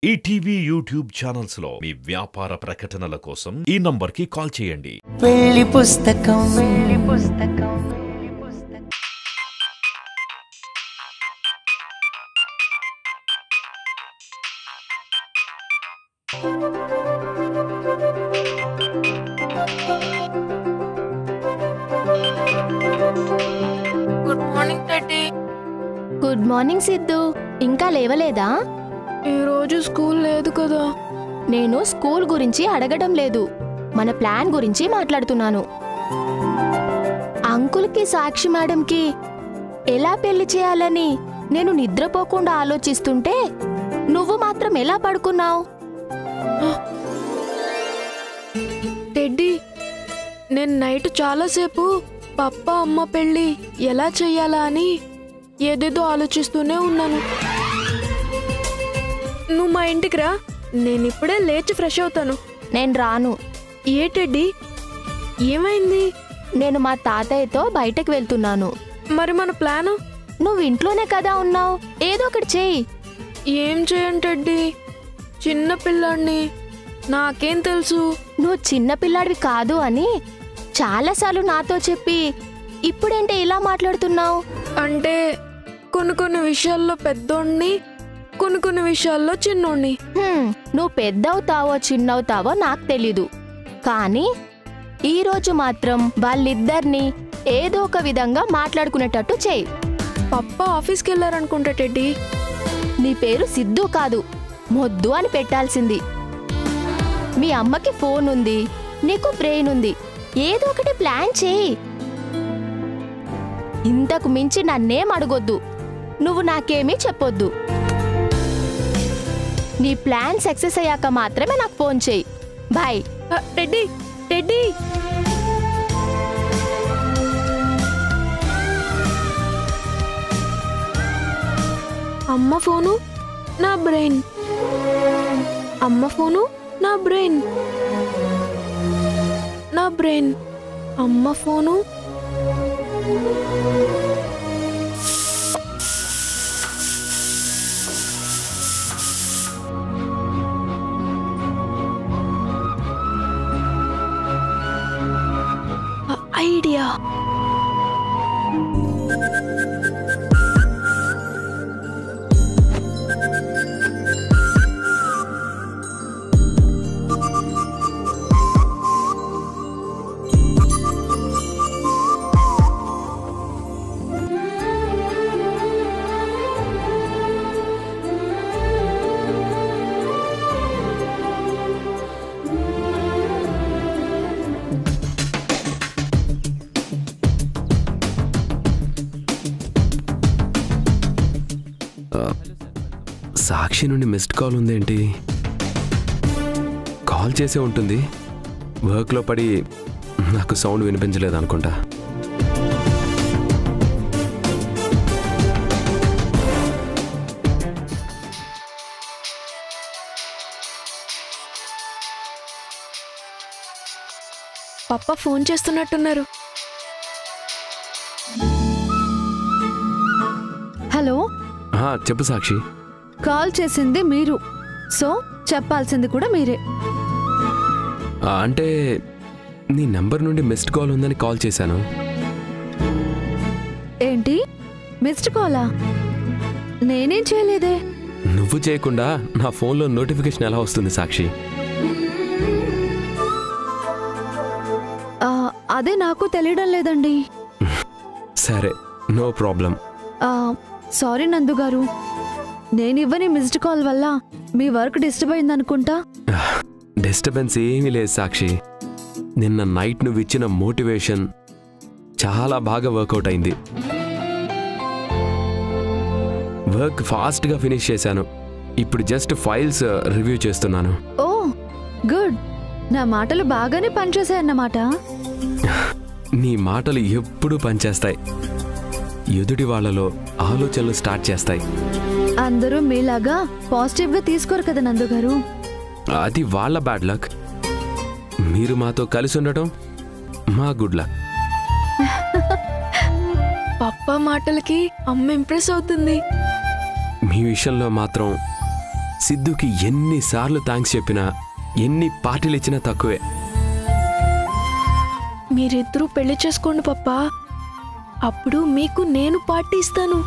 ETV YouTube channels లో మీ వ్యాపార ప్రకటనల కోసం ఈ నంబర్కి కాల్ చేయండి. పెళ్లి పుస్తకం good morning daddy. Good morning Siddhu. ఇంకా లేవలేదా? ఈ రోజు స్కూల్ లేదు కదా. నేను స్కూల్ గురించి అడగడం లేదు, మన ప్లాన్ గురించి మాట్లాడుతున్నాను. అంకుల్కి సాక్షి మేడంకి ఎలా పెళ్లి చేయాలని నేను నిద్రపోకుండా ఆలోచిస్తుంటే నువ్వు మాత్రం ఎలా పడుకున్నావు? టెడ్డీ, నేను నైట్ చాలాసేపు పప్ప అమ్మ పెళ్ళి ఎలా చెయ్యాలా అని ఏదేదో ఆలోచిస్తూనే ఉన్నాను. నువ్వు మా ఇంటికి రా, నేను ఇప్పుడే లేచి ఫ్రెష్ అవుతాను. నేను రాను. ఏ టెడ్డీ, ఏమైంది? నేను మా తాతయ్యతో బయటకు వెళ్తున్నాను. మరి మన ప్లాను? నువ్వు ఇంట్లోనే కదా ఉన్నావు, ఏదో ఒకటి చెయ్యి. ఏం చేయను టెడ్డీ, చిన్న పిల్లాడిని, నాకేం తెలుసు. నువ్వు చిన్నపిల్లాడివి కాదు అని చాలాసార్లు నాతో చెప్పి ఇప్పుడేంటే ఇలా మాట్లాడుతున్నావు? అంటే కొన్ని విషయాల్లో పెద్దోడిని, కొన్ని విషయాల్లో చిన్నోడిని. నువ్వు పెద్దవుతావో చిన్నవుతావో నాకు తెలీదు, కానీ ఈరోజు మాత్రం వాళ్ళిద్దరినీ ఏదో ఒక విధంగా మాట్లాడుకునేటట్టు చెయ్యి. పప్ప ఆఫీస్కి వెళ్ళారనుకుంటా టెడ్డీ. నీ పేరు సిద్ధు కాదు, మొద్దు అని పెట్టాల్సింది. మీ అమ్మకి ఫోన్ ఉంది, నీకు బ్రెయిన్ ఉంది, ఏదో ఒకటి ప్లాన్ చేయి. ఇంతకు మించి నన్నేం అడగొద్దు, నువ్వు నాకేమీ చెప్పొద్దు. నీ ప్లాన్ సక్సెస్ అయ్యాక మాత్రమే నాకు ఫోన్ చేయి. బాయ్. టెడ్డీ టెడ్డీ, అమ్మ ఫోను నా బ్రెయిన్, అమ్మ ఫోను నా బ్రెయిన్, నా బ్రెయిన్ అమ్మ ఫోను. ఐడియా. సాక్షి నుండి మిస్డ్ కాల్ ఉందేంటి? కాల్ చేసే ఉంటుంది, వర్క్లో పడి నాకు సౌండ్ వినిపించలేదు అనుకుంటా. పప్ప ఫోన్ చేస్తున్నట్టున్నారు. హలో. చెప్పు సాక్షి. కాల్ చేసింది మీరు, సో చెప్పాల్సింది కూడా మీరే. అంటే నీ నెంబర్ నుండి మిస్డ్ కాల్ ఉందని కాల్ చేశాను. ఏంటి మిస్డ్ కాలా? నేనేం చేయలేదే. నువ్వు చేయకుండా నా ఫోన్లో నోటిఫికేషన్ ఎలా వస్తుంది సాక్షి? అదే నాకు తెలియడం లేదండి. సరే, నో ప్రాబ్లం. సారీ నందు గారు, నేనివ్వని మిస్డ్ కాల్ వల్ల మీ వర్క్ డిస్టర్బ్ అయిందనుకుంటా. డిస్టర్బెన్స్ ఏమీ లేదు సాక్షి. నిన్న నైట్ నువ్వు ఇచ్చిన మోటివేషన్ చాలా బాగా వర్కౌట్ అయింది. వర్క్ ఫాస్ట్గా ఫినిష్ చేశాను. ఇప్పుడు జస్ట్ ఫైల్స్ రివ్యూ చేస్తున్నాను. ఓ గుడ్. నా మాటలు బాగానే పనిచేశాయన్నమాట. నీ మాటలు ఎప్పుడూ పనిచేస్తాయి, ఎదుటి వాళ్లలో ఆలోచనలు స్టార్ట్ చేస్తాయి. అందరూ మీలాగా పాజిటివ్గా తీసుకోరు కదా నందు గారు. అది వాళ్ళ బ్యాడ్ లక్. మీరు మాతో కలిసి ఉండటం మా గుడ్ లక్. పప్ప మాటలకి అమ్మ ఇంప్రెస్ అవుతుంది. మీ విషయంలో మాత్రం సిద్ధుకి ఎన్నిసార్లు థ్యాంక్స్ చెప్పినా ఎన్ని పార్టీలు ఇచ్చినా తక్కువే. మీరిద్దరూ పెళ్లి చేసుకోండి పప్పా, అప్పుడు మీకు నేను పార్టీ ఇస్తాను.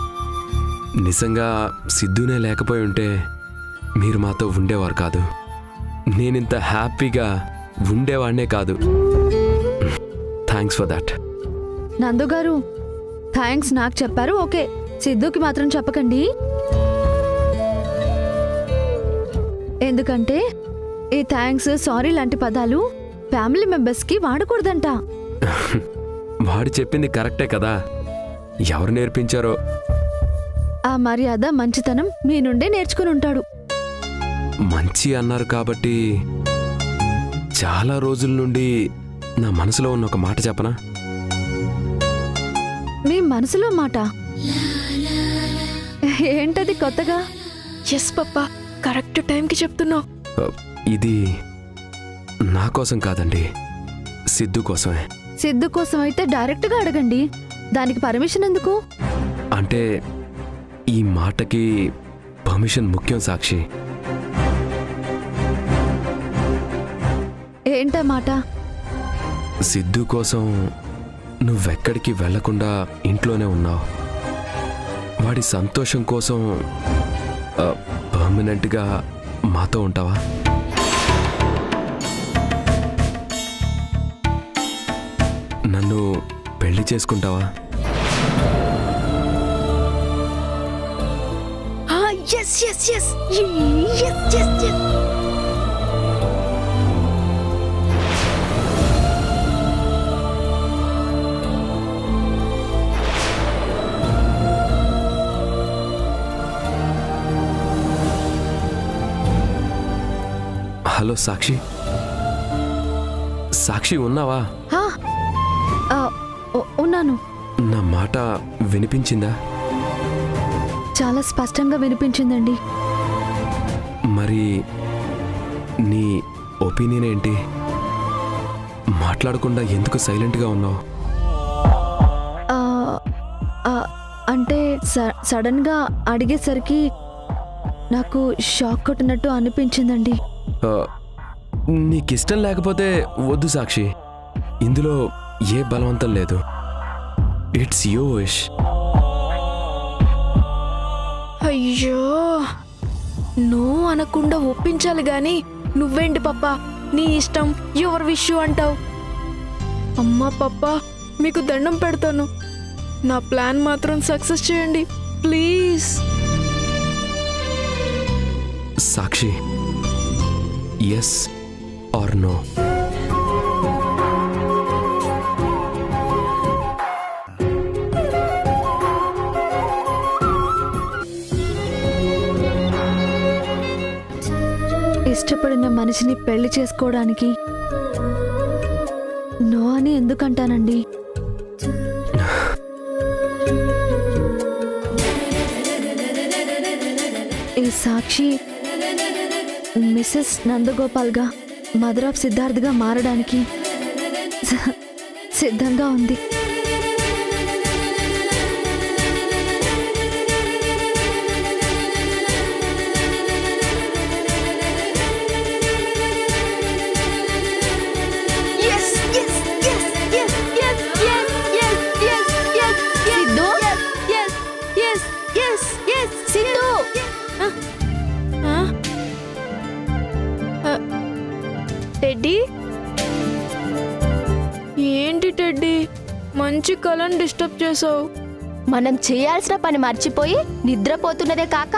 నిజంగా సిద్ధునే లేకపోయి ఉంటే మీరు మాతో ఉండేవారు కాదు. నేనింత హ్యాపీగా ఉండేవాడినే కాదు. Thanks for that. నందు గారు థ్యాంక్స్ నాకు చెప్పారు, ఓకే, సిద్ధుకి మాత్రం చెప్పకండి. ఎందుకంటే ఈ థ్యాంక్స్, సారీ లాంటి పదాలు ఫ్యామిలీ మెంబర్స్కి వాడకూడదంట. వాడు చెప్పింది కరెక్టే కదా, ఎవరు నేర్పించారో. ఆ మర్యాద మంచితనం మీ నుండే నేర్చుకుని ఉంటాడు. మంచి అన్నారు కాబట్టి చాలా రోజుల నుండి నా మనసులో ఉన్న ఒక మాట చెప్పనా? మీ మనసులో మాట ఏంటది కొత్తగా? ఎస్ పప్పా, కరెక్ట్ టైంకి చెప్తున్నావు. ఇది నా కోసం కాదండి, సిద్ధు కోసమే. సిద్ధు కోసం అయితే డైరెక్ట్గా అడగండి, దానికి పర్మిషన్ ఎందుకు? అంటే ఈ మాటకి పర్మిషన్ ముఖ్యం సాక్షి. ఏంటా మాట? సిద్ధు కోసం నువ్వెక్కడికి వెళ్లకుండా ఇంట్లోనే ఉన్నావు. వాడి సంతోషం కోసం పర్మనెంట్గా మాతో ఉంటావా? నన్ను పెళ్లి చేసుకుంటావా? Yes yes yes yes yes yes. Hello Sakshi, Sakshi ఉన్నావా? ఉన్నాను. నా మాట వినిపించిందా? చాలా స్పష్టంగా వినిపించిందండి. మరి నీ ఒపీనియన్ ఏంటి? మాట్లాడకుండా ఎందుకు సైలెంట్గా ఉన్నావు? అంటే సడన్గా అడిగేసరికి నాకు షాక్ కొట్టినట్టు అనిపించిందండి. నీకిష్టం లేకపోతే వద్దు సాక్షి, ఇందులో ఏ బలవంతం లేదు. It's your wish. అయ్యో, నో అనకుండా ఒప్పించాలి గాని నువ్వేంటి పప్పా నీ ఇష్టం యువర్ విష్ అంటావు? అమ్మా పప్పా, మీకు దండం పెడతాను, నా ప్లాన్ మాత్రం సక్సెస్ చేయండి please. Sakshi, yes or no? ఇష్టపడిన మనిషిని పెళ్లి చేసుకోవడానికి నో అని ఎందుకంటానండి? ఈ సాక్షి మిసెస్ నందగోపాల్గా, మదర్ ఆఫ్ సిద్ధార్థ్గా మారడానికి సిద్ధంగా ఉంది. టెడ్డీ, ఏంటి టెడ్డీ మంచి కలను డిస్టర్బ్ చేసావు? మనం చేయాల్సిన పని మర్చిపోయి నిద్రపోతున్నదే కాక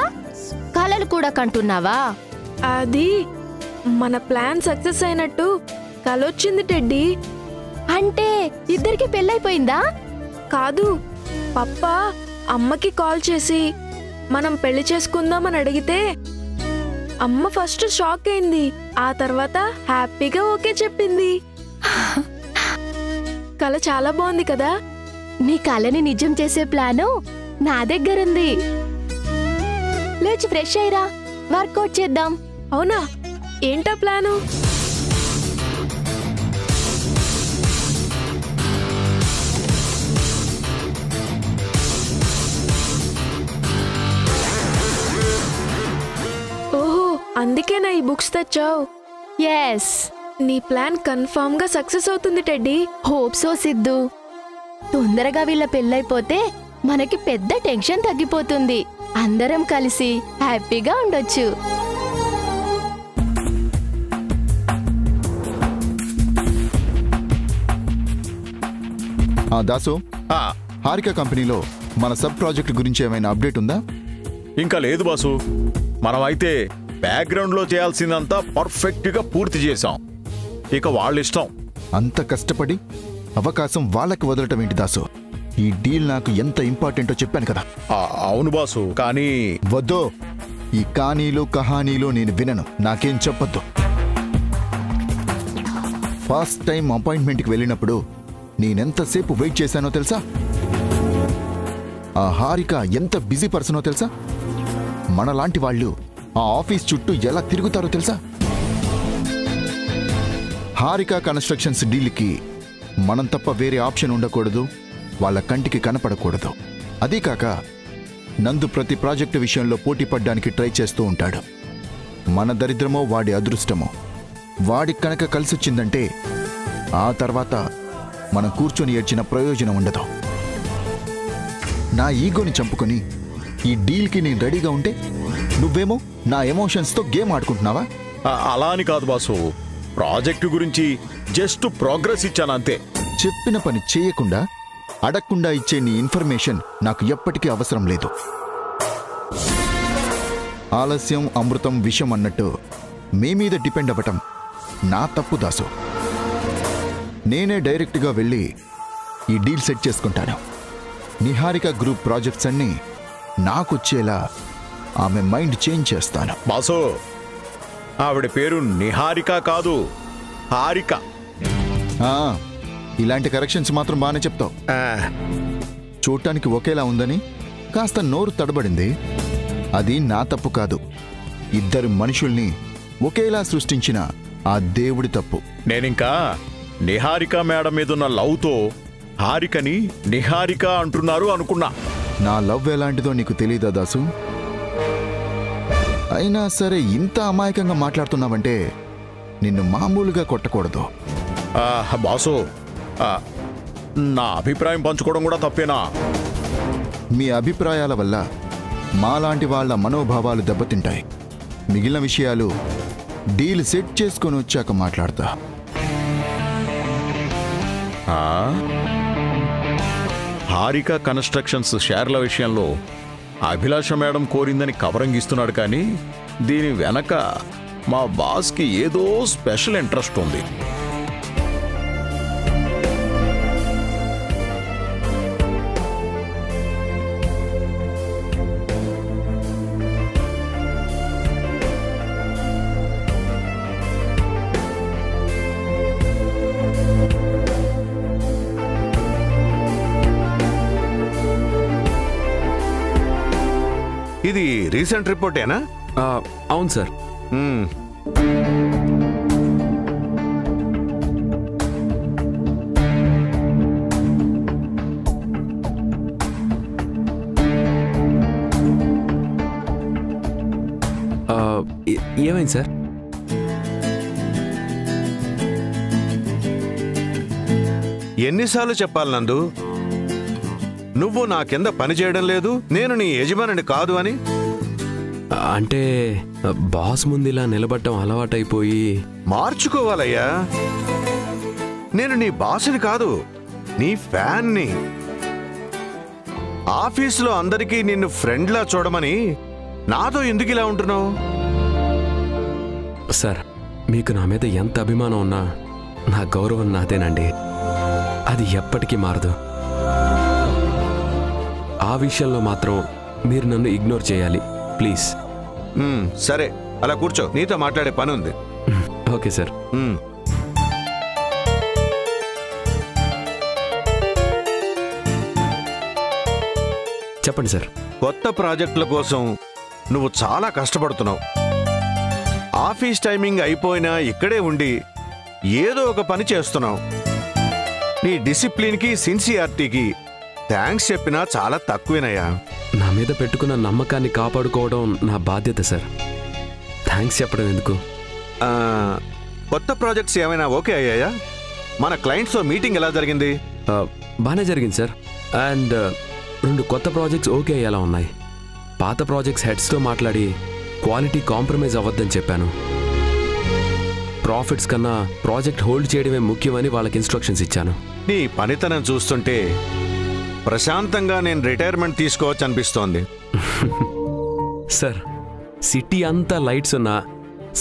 కలలు కూడా కంటున్నావా? అది మన ప్లాన్ సక్సెస్ అయినట్టు కలొచ్చింది టెడ్డీ. అంటే ఇద్దరికి పెళ్ళైపోయిందా? కాదు, పప్ప అమ్మకి కాల్ చేసి మనం పెళ్లి చేసుకుందామని అడిగితే అమ్మ ఫస్ట్ షాక్ అయింది, ఆ తర్వాత హ్యాపీగా ఓకే చెప్పింది. కల చాలా బాగుంది కదా? నీ కలని నిజం చేసే ప్లాను నా దగ్గరుంది. లేచి ఫ్రెష్ అయ్యిరా, వర్కౌట్ చేద్దాం. అవునా, ఏంటా ప్లాను? ఓహో, అందుకేనా ఈ బుక్స్ తెచ్చావు? ఎస్, నీ ప్లాన్ కన్ఫర్మ్ గా సక్సెస్ అవుతుంది టెడ్డీ. Hope so Siddhu. తొందరగా వీళ్ళ పెళ్ళైపోతే మనకి పెద్ద టెన్షన్ తగ్గిపోతుంది. అందరం కలిసి హ్యాపీగా ఉండొచ్చు. దాసు, హారిక కంపెనీలో మన సబ్ ప్రాజెక్ట్ గురించి ఏమైనా అప్డేట్ ఉందా? ఇంకా లేదు బాసు. మనమైతే బ్యాక్గ్రౌండ్ లో చేయాల్సిందంతా పర్ఫెక్ట్ గా పూర్తి చేశాం. ఇక వాళ్ళ ఇష్టం. అంత కష్టపడి అవకాశం వాళ్ళకి వదలటం ఏంటి దాసు? ఈ డీల్ నాకు ఎంత ఇంపార్టెంటో చెప్పాను కదా. అవును బాసు, కానీ వద్దో, ఈ కానీలు కహానీలు నేను వినను. నాకేం చెప్పొద్దు. ఫస్ట్ టైం అపాయింట్మెంట్కి వెళ్ళినప్పుడు నేనెంతసేపు వెయిట్ చేశానో తెలుసా? ఆ హారిక ఎంత బిజీ పర్సనో తెలుసా? మనలాంటి వాళ్ళు ఆ ఆఫీస్ చుట్టూ ఎలా తిరుగుతారో తెలుసా? హారిక కన్స్ట్రక్షన్స్ డీల్కి మనం తప్ప వేరే ఆప్షన్ ఉండకూడదు, వాళ్ళ కంటికి కనపడకూడదు. అదీ కాక నందు ప్రతి ప్రాజెక్టు విషయంలో పోటీ పడ్డానికి ట్రై చేస్తూ ఉంటాడు. మన దరిద్రమో వాడి అదృష్టమో, వాడికి కనుక కలిసొచ్చిందంటే ఆ తర్వాత మనం కూర్చొని ఏడ్చిన ప్రయోజనం ఉండదు. నా ఈగోని చంపుకొని ఈ డీల్కి నేను రెడీగా ఉంటే నువ్వేమో నా ఎమోషన్స్తో గేమ్ ఆడుకుంటున్నావా? అలా అని కాదు బాసు, ప్రాజెక్టు గురించి జస్ట్ ప్రోగ్రెస్ ఇచ్చానంతే. చెప్పిన పని చేయకుండా అడగకుండా ఇచ్చే నీ ఇన్ఫర్మేషన్ నాకు ఎప్పటికీ అవసరం లేదు. ఆలస్యం అమృతం విషం అన్నట్టు మీ మీద డిపెండ్ అవ్వటం నా తప్పు దాసు. నేనే డైరెక్ట్గా వెళ్ళి ఈ డీల్ సెట్ చేసుకుంటాను. నిహారిక గ్రూప్ ప్రాజెక్ట్స్ అన్నీ నాకొచ్చేలా ఆమె మైండ్ చేంజ్ చేస్తాను. బాసు, ఆవిడ పేరు నిహారిక కాదు, హారిక. ఇలాంటి కరెక్షన్స్ మాత్రం బాగానే చెప్తావు. చూడటానికి ఒకేలా ఉందని కాస్త నోరు తడబడింది. అది నా తప్పు కాదు, ఇద్దరు మనుషుల్ని ఒకేలా సృష్టించిన ఆ దేవుడి తప్పు. నేనింకా నిహారిక మేడం మీదున్న లవ్తో హారికని నిహారిక అంటున్నారు అనుకున్నా. నా లవ్ ఎలాంటిదో నీకు తెలీదా దాసు? అయినా సరే ఇంత అమాయకంగా మాట్లాడుతున్నావంటే నిన్ను మామూలుగా కొట్టకూడదు. బాసు, నా అభిప్రాయం పంచుకోవడం కూడా తప్పేనా? మీ అభిప్రాయాల వల్ల మాలాంటి వాళ్ళ మనోభావాలు దెబ్బతింటాయి. మిగిలిన విషయాలు డీల్ సెట్ చేసుకొని వచ్చాక మాట్లాడతా. హారిక కన్స్ట్రక్షన్స్ షేర్ల విషయంలో అభిలాష మేడం కోరిందని కవరింగిస్తున్నాడు, కానీ దీని వెనక మా బాస్కి ఏదో స్పెషల్ ఇంట్రెస్ట్ ఉంది. ఇది రీసెంట్ రిపోర్టేనా? అవును సార్. ఏమైంది సార్? ఎన్నిసార్లు చెప్పాలి నందు, నువ్వు నా కింద పని చేయడం లేదు, నేను నీ యజమానిని కాదు అని? అంటే బాస్ ముందు ఇలా నిలబడటం అలవాటైపోయి. మార్చుకోవాలయ్యా. నేను నీ బాసుని కాదు, నీ ఫ్యాన్ని. ఆఫీసులో అందరికీ నిన్ను ఫ్రెండ్లా చూడమని నాతో ఎందుకు ఇలా ఉంటున్నావు? సార్, మీకు నా మీద ఎంత అభిమానం ఉన్నా నా గౌరవం నాదేనండి. అది ఎప్పటికీ మారదు. ఆ విషయంలో మాత్రం మీరు నన్ను ఇగ్నోర్ చేయాలి ప్లీజ్. సరే, అలా కూర్చో, నీతో మాట్లాడే పని ఉంది. Okay sir. చెప్పండి సార్. కొత్త ప్రాజెక్టుల కోసం నువ్వు చాలా కష్టపడుతున్నావు. ఆఫీస్ టైమింగ్ అయిపోయినా ఇక్కడే ఉండి ఏదో ఒక పని చేస్తున్నావు. నీ డిసిప్లిన్కి సిన్సియారిటీకి థ్యాంక్స్ చెప్పినా చాలా తక్కువేనయ్యా. నా మీద పెట్టుకున్న నమ్మకాన్ని కాపాడుకోవడం నా బాధ్యత సార్. థ్యాంక్స్ చెప్పడం ఎందుకు? కొత్త ప్రాజెక్ట్స్ ఏమైనా ఓకే అయ్యాయా? మన క్లయింట్స్తో మీటింగ్ ఎలా జరిగింది? బాగానే జరిగింది సార్. అండ్ 2 కొత్త ప్రాజెక్ట్స్ ఓకే అయ్యేలా ఉన్నాయి. పాత ప్రాజెక్ట్స్ హెడ్స్తో మాట్లాడి క్వాలిటీ కాంప్రమైజ్ అవ్వద్దని చెప్పాను. ప్రాఫిట్స్ కన్నా ప్రాజెక్ట్ హోల్డ్ చేయడమే ముఖ్యమని వాళ్ళకి ఇన్స్ట్రక్షన్స్ ఇచ్చాను. నీ పనితనం చూస్తుంటే ప్రశాంతంగా నేను రిటైర్మెంట్ తీసుకోవచ్చు అనిపిస్తోంది. సార్, సిటీ అంతా లైట్స్ ఉన్నా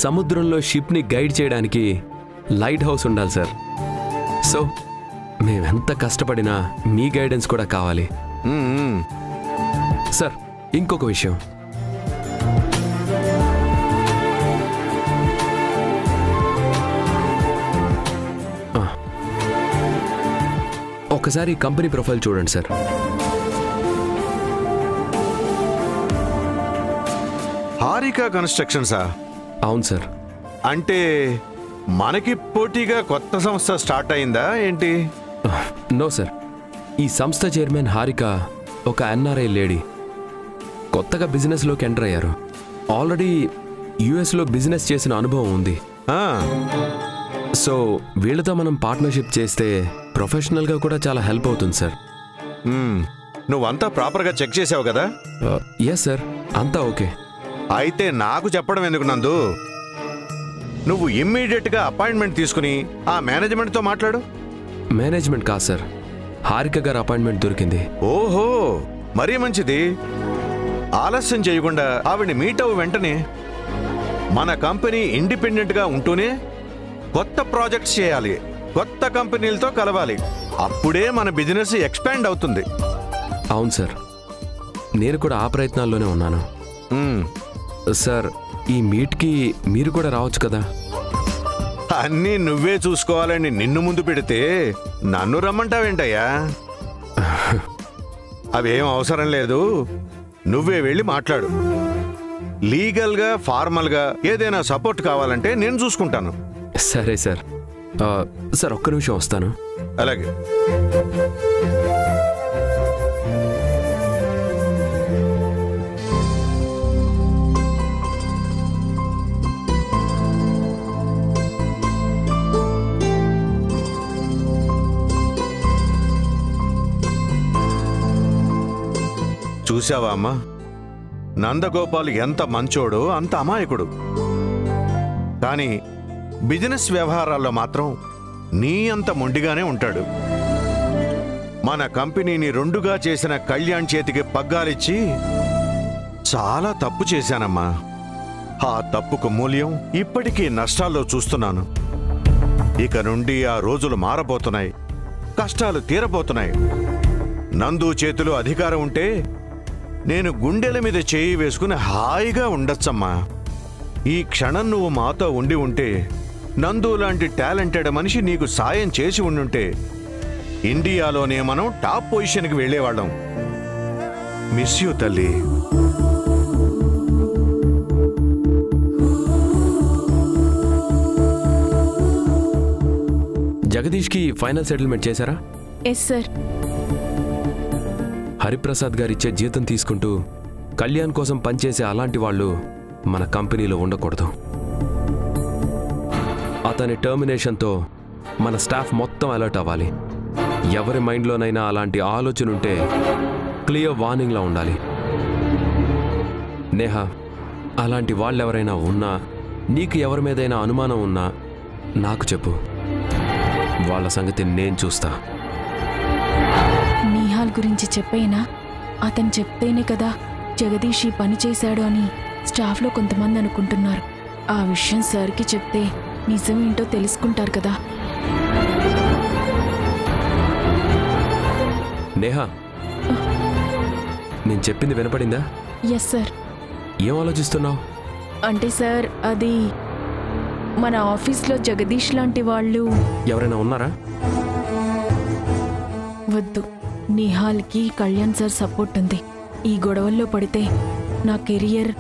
సముద్రంలో షిప్ని గైడ్ చేయడానికి లైట్ హౌస్ ఉండాలి సార్. సో మేమెంత కష్టపడినా మీ గైడెన్స్ కూడా కావాలి. సార్, ఇంకొక విషయం. ఒకసారి కంపెనీ ప్రొఫైల్ చూడండి సార్. హారిక కన్స్ట్రక్షన్సా? అవును సార్. అంటే మనకి పోటీగా కొత్త సంస్థ స్టార్ట్ అయిందా ఏంటి? No sir. ఈ సంస్థ చైర్మన్ హారిక ఒక ఎన్ఆర్ఐ లేడీ. కొత్తగా బిజినెస్లోకి ఎంటర్ అయ్యారు. ఆల్రెడీ యుఎస్లో బిజినెస్ చేసిన అనుభవం ఉంది. సో వీళ్ళతో మనం పార్ట్నర్షిప్ చేస్తే ప్రొఫెషనల్గా కూడా చాలా హెల్ప్ అవుతుంది సార్. నువ్వంతా ప్రాపర్గా చెక్ చేసావు కదా? ఎస్ సార్, అంతా ఓకే. అయితే నాకు చెప్పడం ఎందుకు నందు? నువ్వు ఇమ్మీడియట్గా అపాయింట్మెంట్ తీసుకుని ఆ మేనేజ్మెంట్తో మాట్లాడు. మేనేజ్మెంట్ కాదు సార్, హారిక గారు అపాయింట్మెంట్ దొరికింది. ఓహో, మరీ మంచిది. ఆలస్యం చేయకుండా ఆవిడ్ని మీట్ అవ్వు వెంటనే. మన కంపెనీ ఇండిపెండెంట్గా ఉంటూనే కొత్త ప్రాజెక్ట్స్ చేయాలి, కొత్త కంపెనీలతో కలవాలి. అప్పుడే మన బిజినెస్ ఎక్స్పాండ్ అవుతుంది. అవును సార్, నేను కూడా ఆ ప్రయత్నాల్లోనే ఉన్నాను. సార్, ఈ మీట్కి మీరు కూడా రావచ్చు కదా? అన్నీ నువ్వే చూసుకోవాలని నిన్ను ముందు పెడితే నన్ను రమ్మంటావేంటయ్యా? అవేం అవసరం లేదు, నువ్వే వెళ్ళి మాట్లాడు. లీగల్గా ఫార్మల్గా ఏదైనా సపోర్ట్ కావాలంటే నేను చూసుకుంటాను. సరే సార్. సార్, ఒక్క నిమిషం వస్తాను. అలాగే. చూసావా అమ్మా, నందగోపాల్ ఎంత మంచోడో అంత అమాయకుడు. కానీ బిజినెస్ వ్యవహారాల్లో మాత్రం నీ అంత మొండిగానే ఉంటాడు. మన కంపెనీని 2గా చేసిన కళ్యాణ్ చేతికి పగ్గాలిచ్చి చాలా తప్పు చేశానమ్మా. ఆ తప్పుకు మూల్యం ఇప్పటికీ నష్టాల్లో చూస్తున్నాను. ఇక నుండి ఆ రోజులు మారబోతున్నాయి, కష్టాలు తీరబోతున్నాయి. నందు చేతిలో అధికారం ఉంటే నేను గుండెల మీద చేయి వేసుకుని హాయిగా ఉండొచ్చమ్మా. ఈ క్షణం నువ్వు మాతో ఉండి ఉంటే, నందు లాంటి టాలెంటెడ్ మనిషి నీకు సాయం చేసి ఉండుంటే ఇండియాలోనే మనం టాప్ పొజిషన్కి వెళ్ళేవాళ్ళం. మిస్ యూ తల్లి. జగదీష్కి ఫైనల్ సెటిల్మెంట్ చేశారా? Yes sir. హరిప్రసాద్ గారిచ్చే జీతం తీసుకుంటూ కళ్యాణ్ కోసం పనిచేసే అలాంటి వాళ్ళు మన కంపెనీలో ఉండకూడదు. అతని టర్మినేషన్తో మన స్టాఫ్ మొత్తం అలర్ట్ అవ్వాలి. ఎవరి మైండ్లోనైనా అలాంటి ఆలోచన ఉంటే క్లియర్ వార్నింగ్లా ఉండాలి. నేహా, అలాంటి వాళ్ళెవరైనా ఉన్నా, నీకు ఎవరి మీదైనా అనుమానం ఉన్నా నాకు చెప్పు. వాళ్ళ సంగతి నేను చూస్తా. నిహాల్ గురించి చెప్పేనా? అతను చెప్తేనే కదా జగదీష్ ఈ పని చేశాడు అని స్టాఫ్లో కొంతమంది అనుకుంటున్నారు. ఆ విషయం సార్కి చెప్తే నిజమేంటో తెలుసుకుంటారు కదా. నేహా, నేను చెప్పింది వినపడిందా? Yes sir. ఏం ఆలోచిస్తున్నావు? అంటే సార్, అది మన ఆఫీస్లో జగదీష్ లాంటి వాళ్ళు ఎవరైనా ఉన్నారా? వద్దు, నిహాల్కి కళ్యాణ్ సార్ సపోర్ట్ ఉంది. ఈ గొడవల్లో పడితే నా కెరియర్,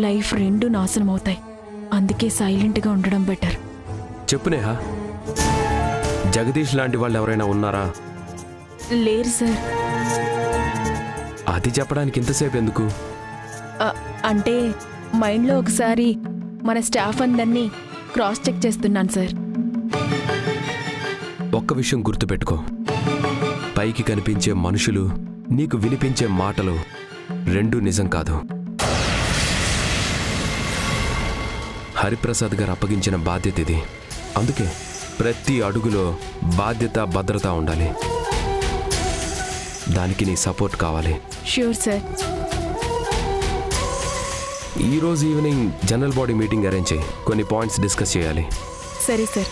లైఫ్ రెండు నాశనం అవుతాయి. అందుకే సైలెంట్గా ఉండడం బెటర్. చెప్పు నేహా, జగదీష్ లాంటి వాళ్ళు ఎవరైనా ఉన్నారా? లేరు సార్. అది చెప్పడానికి ఇంతసేపు ఎందుకు? అంటే మైండ్లో ఒకసారి మన స్టాఫ్ అందరినీ క్రాస్ చెక్ చేస్తున్నాను సార్. ఒక్క విషయం గుర్తుపెట్టుకో, పైకి కనిపించే మనుషులు, నీకు వినిపించే మాటలు రెండూ నిజం కాదు. హరిప్రసాద్ గారు అప్పగించిన బాధ్యత ఇది. అందుకే ప్రతి అడుగులో బాధ్యత, భద్రత ఉండాలి. దానికి నీ సపోర్ట్ కావాలి. Sure sir. ఈరోజు evening general body meeting arrange చేయి. కొన్ని పాయింట్స్ డిస్కస్ చేయాలి. సరే సార్.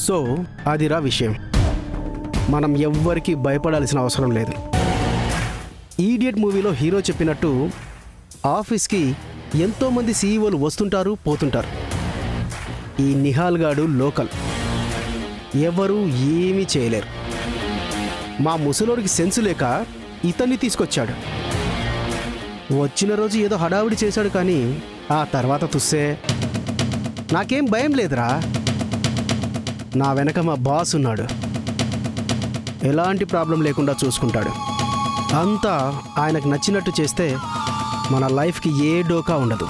సో అదిరా విషయం. మనం ఎవ్వరికీ భయపడాల్సిన అవసరం లేదు. ఈడియట్ మూవీలో హీరో చెప్పినట్టు ఆఫీస్కి ఎంతోమంది సీఈఓలు వస్తుంటారు, పోతుంటారు. ఈ నిహాల్ గాడు లోకల్, ఎవరు ఏమీ చేయలేరు. మా ముసలోడికి సెన్స్ లేక ఇతన్ని తీసుకొచ్చాడు. వచ్చిన రోజు ఏదో హడావిడి చేశాడు, కానీ ఆ తర్వాత తుస్సే. నాకేం భయం లేదురా. నా వెనక మా బాస్ ఉన్నాడు, ఎలాంటి ప్రాబ్లం లేకుండా చూసుకుంటాడు. అంతా ఆయనకు నచ్చినట్టు చేస్తే మన లైఫ్కి ఏ డోకా ఉండదు.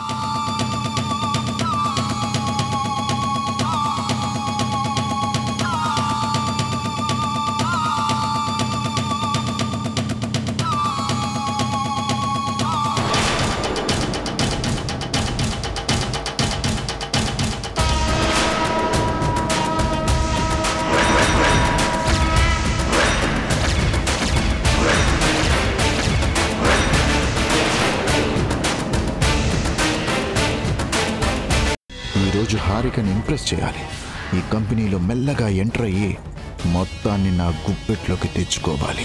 ఈరోజు హారికని ఇంప్రెస్ చేయాలి. ఈ కంపెనీలో మెల్లగా ఎంటర్ అయ్యి మొత్తాన్ని నా గుప్పెట్లోకి తెచ్చుకోవాలి.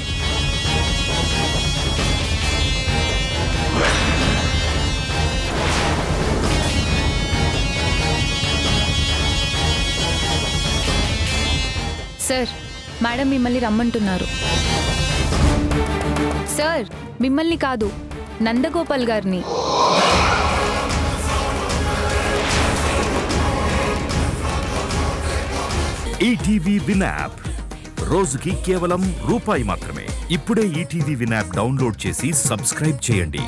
సార్, మేడం మిమ్మల్ని రమ్మంటున్నారు. సార్, మిమ్మల్ని కాదు, నందగోపాల్ గారిని. ఈటీవీ విన్ యాప్ రోజుకి కేవలం రూపాయి మాత్రమే. ఇప్పుడే ఈటీవీ విన్ యాప్ డౌన్లోడ్ చేసి సబ్స్క్రైబ్ చేయండి.